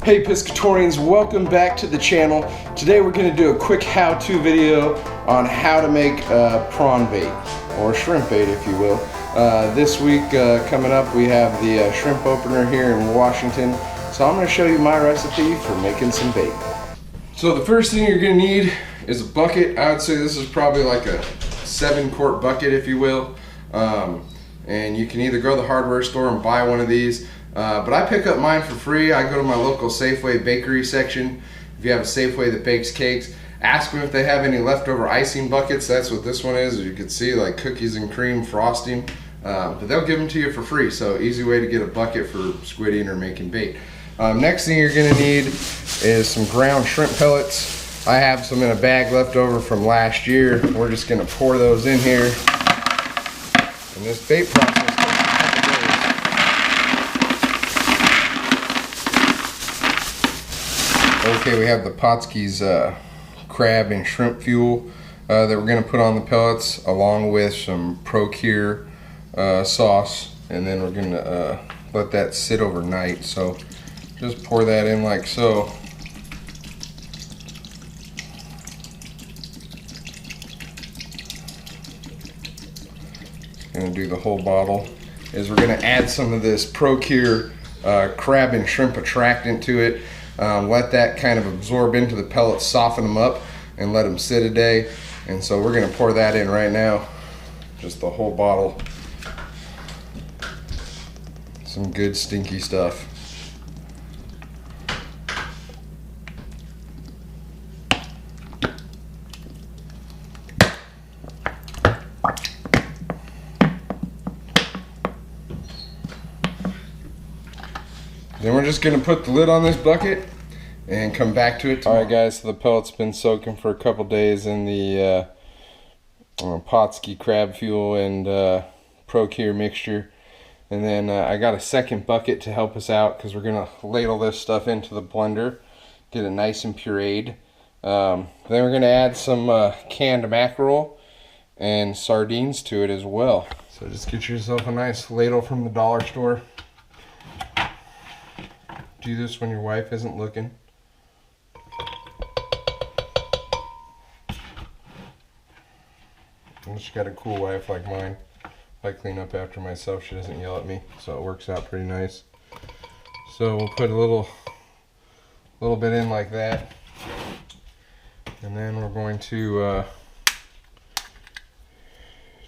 Hey Piscatorians, welcome back to the channel. Today we're going to do a quick how-to video on how to make prawn bait, or shrimp bait if you will. This week coming up we have the shrimp opener here in Washington, so I'm going to show you my recipe for making some bait. So the first thing you're going to need is a bucket. I would say this is probably like a 7-quart bucket if you will. And you can either go to the hardware store and buy one of these. But I pick up mine for free. I go to my local Safeway bakery section. If you have a Safeway that bakes cakes, ask them if they have any leftover icing buckets. That's what this one is. As you can see, like cookies and cream frosting. But they'll give them to you for free. So easy way to get a bucket for squidding or making bait. Next thing you're going to need is some ground shrimp pellets. I have some in a bag left over from last year. We're just going to pour those in here. And this bait process takes a couple days. Okay, we have the Potski's crab and shrimp fuel that we're going to put on the pellets, along with some Procure sauce, and then we're going to let that sit overnight. So just pour that in like so. Going to do the whole bottle. Is we're going to add some of this Procure crab and shrimp attractant to it. Let that kind of absorb into the pellets, soften them up, and let them sit a day. And so we're going to pour that in right now, just the whole bottle. Some good stinky stuff. Then we're just going to put the lid on this bucket and come back to it tomorrow. Alright guys, so the pellet's been soaking for a couple days in the Potski crab fuel and Procure mixture. And then I got a second bucket to help us out because we're going to ladle this stuff into the blender, get it nice and pureed. Then we're going to add some canned mackerel and sardines to it as well. So just get yourself a nice ladle from the dollar store. Do this when your wife isn't looking. Unless you got a cool wife like mine. If I clean up after myself, she doesn't yell at me, so it works out pretty nice. So we'll put a little bit in like that, and then we're going to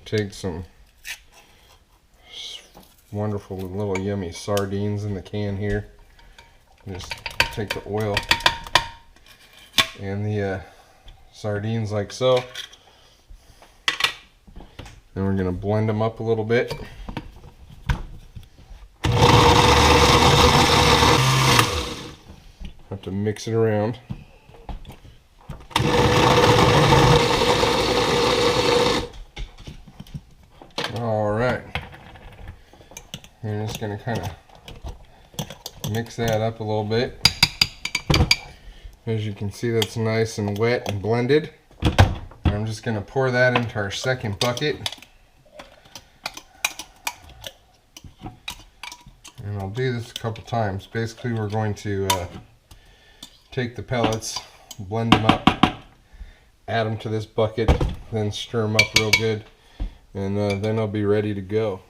take some wonderful little yummy sardines in the can here. Just take the oil and the sardines like so. Then we're going to blend them up a little bit. Have to mix it around. Alright. I'm just going to kind of mix that up a little bit. As you can see, that's nice and wet and blended. And I'm just going to pour that into our second bucket. And I'll do this a couple times. Basically, we're going to take the pellets, blend them up, add them to this bucket, then stir them up real good, and then they'll be ready to go.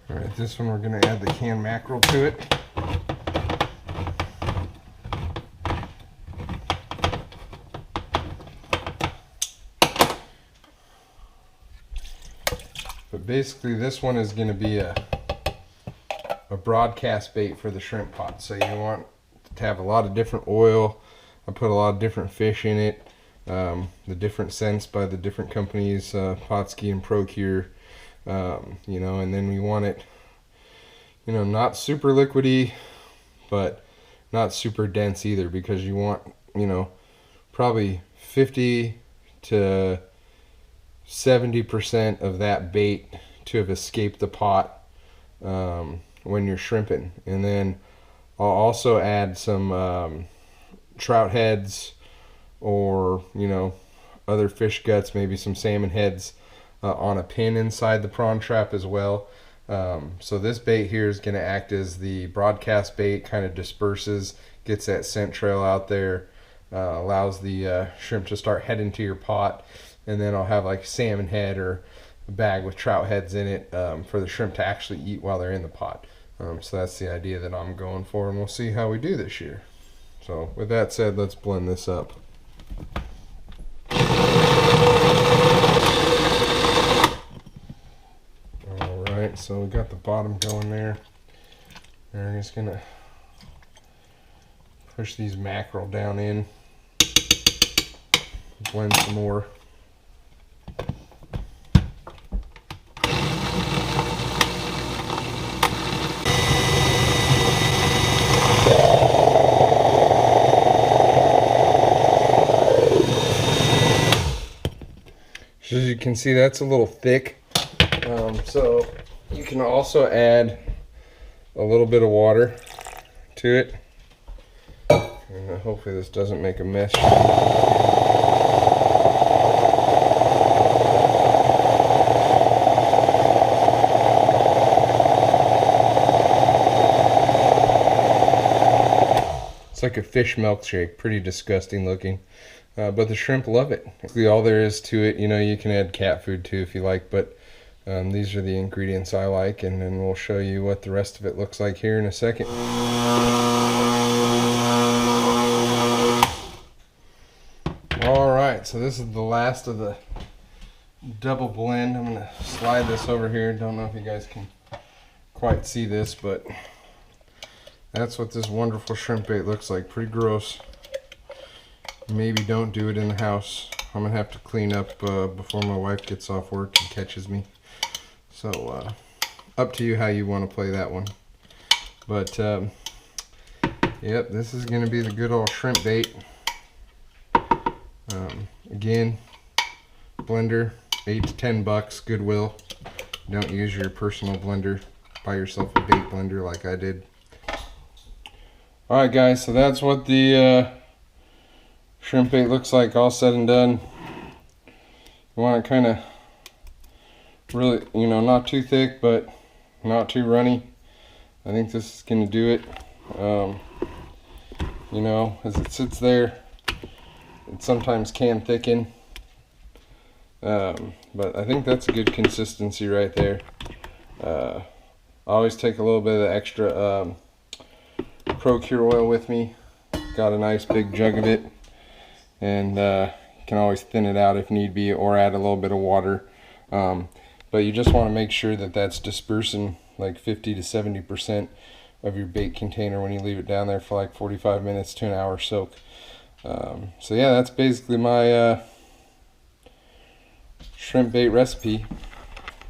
Alright, this one we're going to add the canned mackerel to it. But basically this one is going to be a broadcast bait for the shrimp pot. So you want to have a lot of different oil. I put a lot of different fish in it. The different scents by the different companies, Potski and Procure. You know, and then we want it, you know, not super liquidy, but not super dense either, because you want, you know, probably 50 to 70% of that bait to have escaped the pot when you're shrimping. And then I'll also add some trout heads, or, you know, other fish guts, maybe some salmon heads on a pin inside the prawn trap as well. So this bait here is going to act as the broadcast bait, kind of disperses, gets that scent trail out there, allows the shrimp to start heading to your pot, and then I'll have like a salmon head or a bag with trout heads in it for the shrimp to actually eat while they're in the pot. So that's the idea that I'm going for, and we'll see how we do this year. So with that said, let's blend this up. Alright, so we got the bottom going there. And we're just gonna push these mackerel down in, blend some more. As you can see, that's a little thick, so you can also add a little bit of water to it, and hopefully this doesn't make a mess. It's like a fish milkshake, pretty disgusting looking. But the shrimp love it. Basically all there is to it. You know, you can add cat food too if you like, but these are the ingredients I like, and then we'll show you what the rest of it looks like here in a second. Alright, so this is the last of the double blend. I'm going to slide this over here. Don't know if you guys can quite see this, but that's what this wonderful shrimp bait looks like. Pretty gross. Maybe don't do it in the house. I'm gonna have to clean up before my wife gets off work and catches me. So up to you how you want to play that one. But yep, this is gonna be the good old shrimp bait. Again, blender, $8 to $10, Goodwill. Don't use your personal blender. Buy yourself a bait blender like I did. Alright guys, so that's what the shrimp bait looks like all said and done. You want it kind of really, you know, not too thick but not too runny. I think this is going to do it. You know, as it sits there, it sometimes can thicken, but I think that's a good consistency right there. I always take a little bit of the extra Pro-Cure oil with me. Got a nice big jug of it. And you can always thin it out if need be, or add a little bit of water. But you just want to make sure that that's dispersing like 50 to 70% of your bait container when you leave it down there for like 45 minutes to an hour soak. So yeah, that's basically my shrimp bait recipe.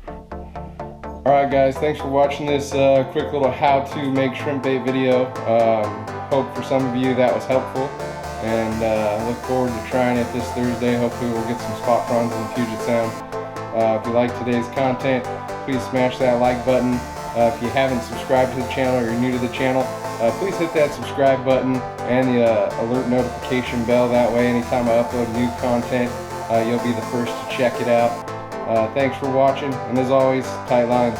Alright guys, thanks for watching this quick little how to make shrimp bait video. Hope for some of you that was helpful. And look forward to trying it this Thursday. Hopefully we'll get some spot prawns in the Puget Sound. If you like today's content, please smash that like button. If you haven't subscribed to the channel or you're new to the channel, please hit that subscribe button and the alert notification bell. That way anytime I upload new content, you'll be the first to check it out. Thanks for watching, and as always, tight lines.